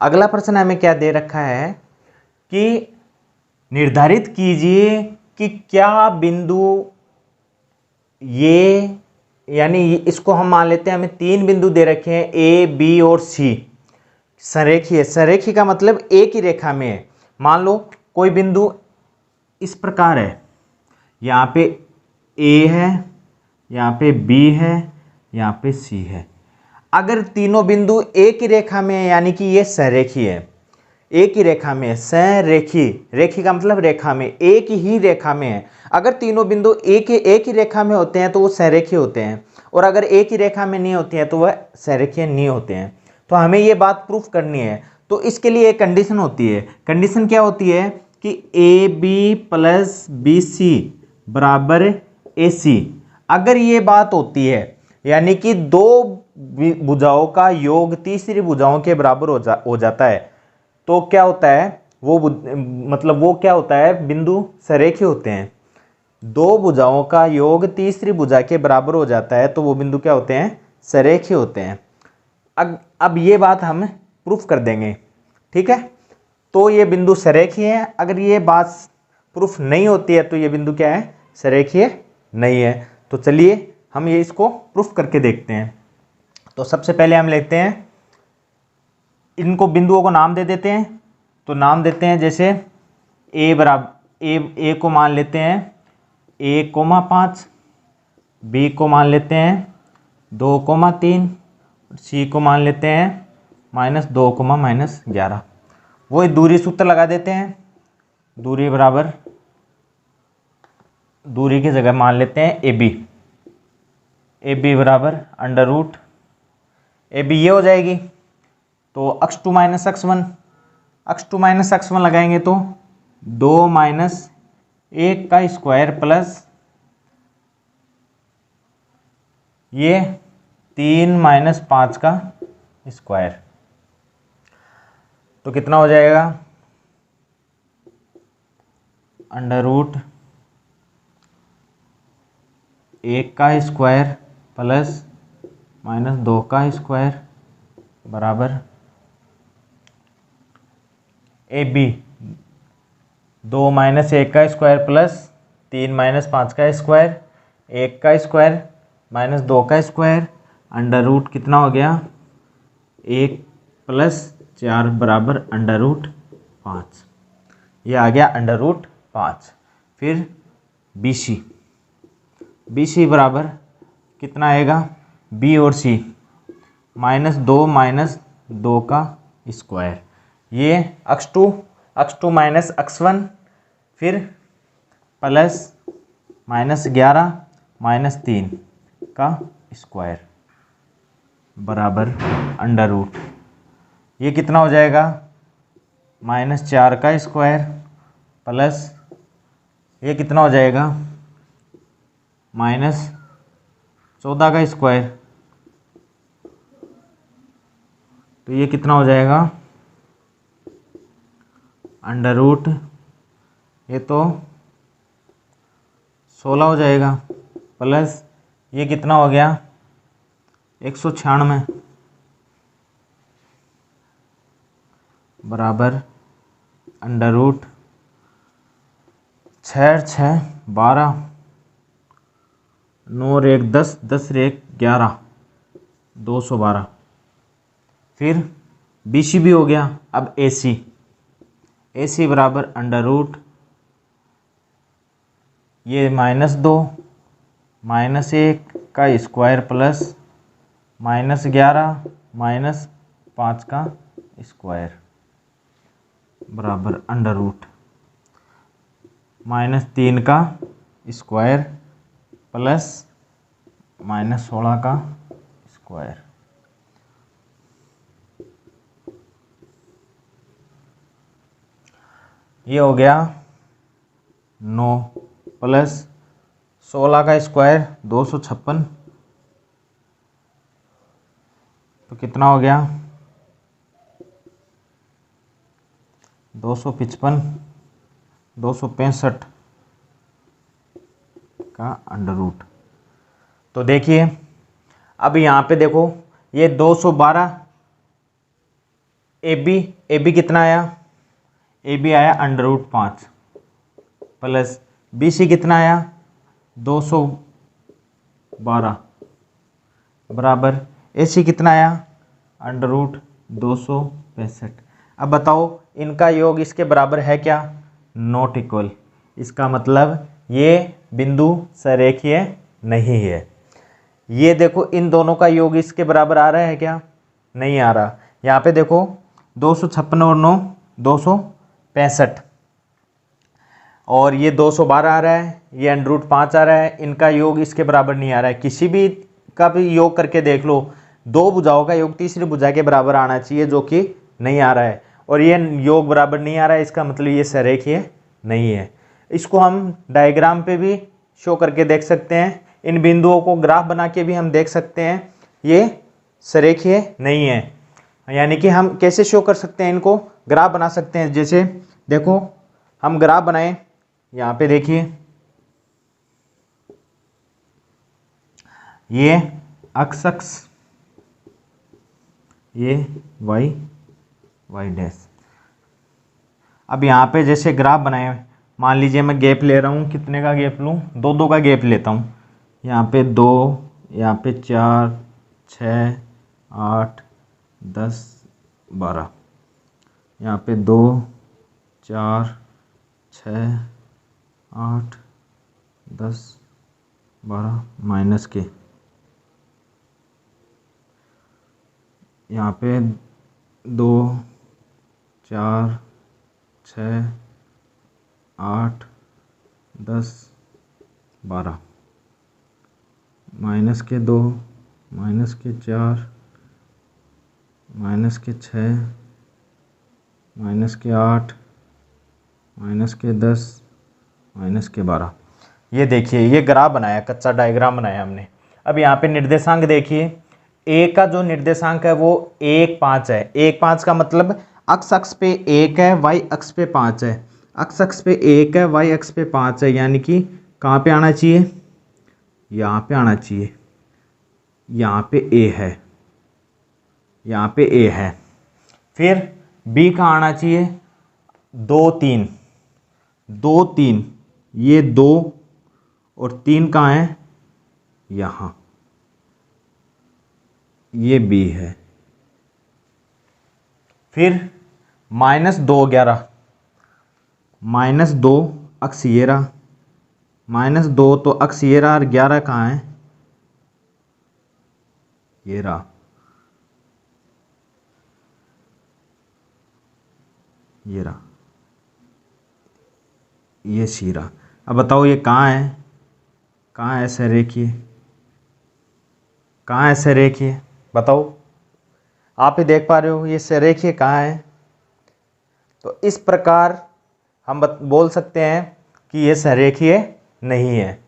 अगला प्रश्न हमें क्या दे रखा है कि निर्धारित कीजिए कि क्या बिंदु ये, यानी इसको हम मान लेते हैं, हमें 3 बिंदु दे रखे हैं ए बी और सी, संरेखीय। संरेखीय का मतलब एक ही रेखा में है। मान लो कोई बिंदु इस प्रकार है, यहाँ पे ए है, यहाँ पे बी है, यहाँ पे सी है। अगर तीनों बिंदु एक ही रेखा में है यानी कि ये संरेखीय है, एक ही रेखा में है, संरेखीय, रेखी का मतलब रेखा में, एक ही रेखा में है। अगर तीनों बिंदु एक ही रेखा में होते हैं तो वो संरेखीय होते हैं, और अगर एक ही रेखा में नहीं होती हैं तो वह संरेखीय नहीं होते हैं। तो हमें ये बात प्रूफ करनी है। तो इसके लिए एक कंडीशन होती है। कंडीशन क्या होती है कि A B plus B C बराबर ए सी। अगर ये बात होती है यानी कि दो भुजाओं का योग तीसरी भुजाओं के बराबर हो जाता है, तो क्या होता है वो क्या होता है, बिंदु संरेखीय होते हैं। दो भुजाओं का योग तीसरी भुजा के बराबर हो जाता है तो वो बिंदु क्या होते हैं, संरेखीय होते हैं। अब ये बात हम प्रूफ कर देंगे, ठीक है। तो ये बिंदु संरेखीय है। अगर ये बात प्रूफ नहीं होती है तो ये बिंदु क्या है, संरेखीय नहीं है। तो चलिए हम ये इसको प्रूफ करके देखते हैं। तो सबसे पहले हम लेते हैं, इनको बिंदुओं को नाम दे देते हैं। तो नाम देते हैं, जैसे ए बराबर ए को मान लेते हैं 1,5, बी को मान लेते हैं 2,3, सी को मान लेते हैं -2,-11। वही दूरी सूत्र लगा देते हैं। दूरी बराबर, दूरी की जगह मान लेते हैं ए बी बराबर √ ए बी ये हो जाएगी। तो x2 - x1, x2 - x1 लगाएंगे तो 2 - 1 का स्क्वायर प्लस ये 3 - 5 का स्क्वायर। तो कितना हो जाएगा, √ 1 का स्क्वायर प्लस -2 का स्क्वायर बराबर ए बी 2 - 1 का स्क्वायर प्लस 3 - 5 का स्क्वायर, 1 का स्क्वायर -2 का स्क्वायर, √ कितना हो गया 1 + 4 बराबर √ 5। ये आ गया √5। फिर बी सी बराबर कितना आएगा, बी और सी -2 - 2 का स्क्वायर, ये x2 - x1, फिर प्लस -11 - 3 का स्क्वायर बराबर √ ये कितना हो जाएगा, -4 का स्क्वायर प्लस ये कितना हो जाएगा, -14 का स्क्वायर। तो ये कितना हो जाएगा, √ ये तो 16 हो जाएगा, प्लस ये कितना हो गया 196 बराबर √ 6 6 12, 9 और 1 10, 10 और 1 11, 212। फिर बी सी भी हो गया। अब ए सी बराबर √ ये -2 - 1 का स्क्वायर प्लस -11 - 5 का स्क्वायर बराबर √ -3 का स्क्वायर प्लस -16 का स्क्वायर। ये हो गया 9 प्लस 16 का स्क्वायर 256। तो कितना हो गया 255 265 का √ तो देखिए अब यहाँ पे देखो ये 212 ए बी कितना आया, ए बी आया √5 प्लस बी सी कितना आया 212 बराबर ए सी कितना आया √265। अब बताओ इनका योग इसके बराबर है क्या, नॉट इक्वल। इसका मतलब ये बिंदु सरेखीय नहीं है। ये देखो इन दोनों का योग इसके बराबर आ रहा है क्या, नहीं आ रहा। यहाँ पे देखो 256 और 9 265 और ये 212 आ रहा है, ये √5 आ रहा है। इनका योग इसके बराबर नहीं आ रहा है। किसी भी का भी योग करके देख लो, दो भुजाओं का योग तीसरी भुजा के बराबर आना चाहिए, जो कि नहीं आ रहा है। और ये योग बराबर नहीं आ रहा है, इसका मतलब ये सरेखीय नहीं है। इसको हम डायग्राम पे भी शो करके देख सकते हैं। इन बिंदुओं को ग्राफ बना के भी हम देख सकते हैं ये सरेखीय नहीं है। यानी कि हम कैसे शो कर सकते हैं, इनको ग्राफ बना सकते हैं। जैसे देखो हम ग्राफ बनाएं, यहाँ पे देखिए ये अक्ष, ये वाई डैश। अब यहाँ पे जैसे ग्राफ बनाए, मान लीजिए मैं गैप ले रहा हूँ, कितने का गैप लूँ, 2 का गैप लेता हूँ। यहाँ पे 2, यहाँ पे 4, 6, 8, 10, 12, यहाँ पे 2, 4, 6, 8, 10, 12 माइनस के, यहाँ पे 2, 4, 6, 8, 10, 12 माइनस के 2, माइनस के 4, माइनस के 6, माइनस के 8, माइनस के 10, माइनस के 12। ये देखिए ये ग्राफ बनाया, कच्चा डायग्राम बनाया हमने। अब यहाँ पे निर्देशांक देखिए, ए का जो निर्देशांक है वो 1, 5 है। 1, 5 का मतलब अक्ष पे 1 है, वाई अक्ष पे 5 है। अक्ष पे 1 है, वाई अक्ष पे 5 है, यानी कि कहाँ पे आना चाहिए, यहाँ पे आना चाहिए। यहाँ पे ए है, यहाँ पे ए है। फिर बी कहाँ आना चाहिए, 2, 3, 2, 3, ये 2 और 3 कहाँ है, यहाँ, ये बी है। फिर -2, 11, -2 अक्ष ये रहा, -2 तो अक्ष ये रहा, और 11 कहाँ है, ये रहा। ये रहा, ये सी रहा। अब बताओ ये कहाँ है, कहाँ है सरेखीय, कहाँ है सरेखीय, बताओ। आप ही देख पा रहे हो ये सरेखीय कहाँ है। तो इस प्रकार हम बोल सकते हैं कि ये सरेखीय नहीं है।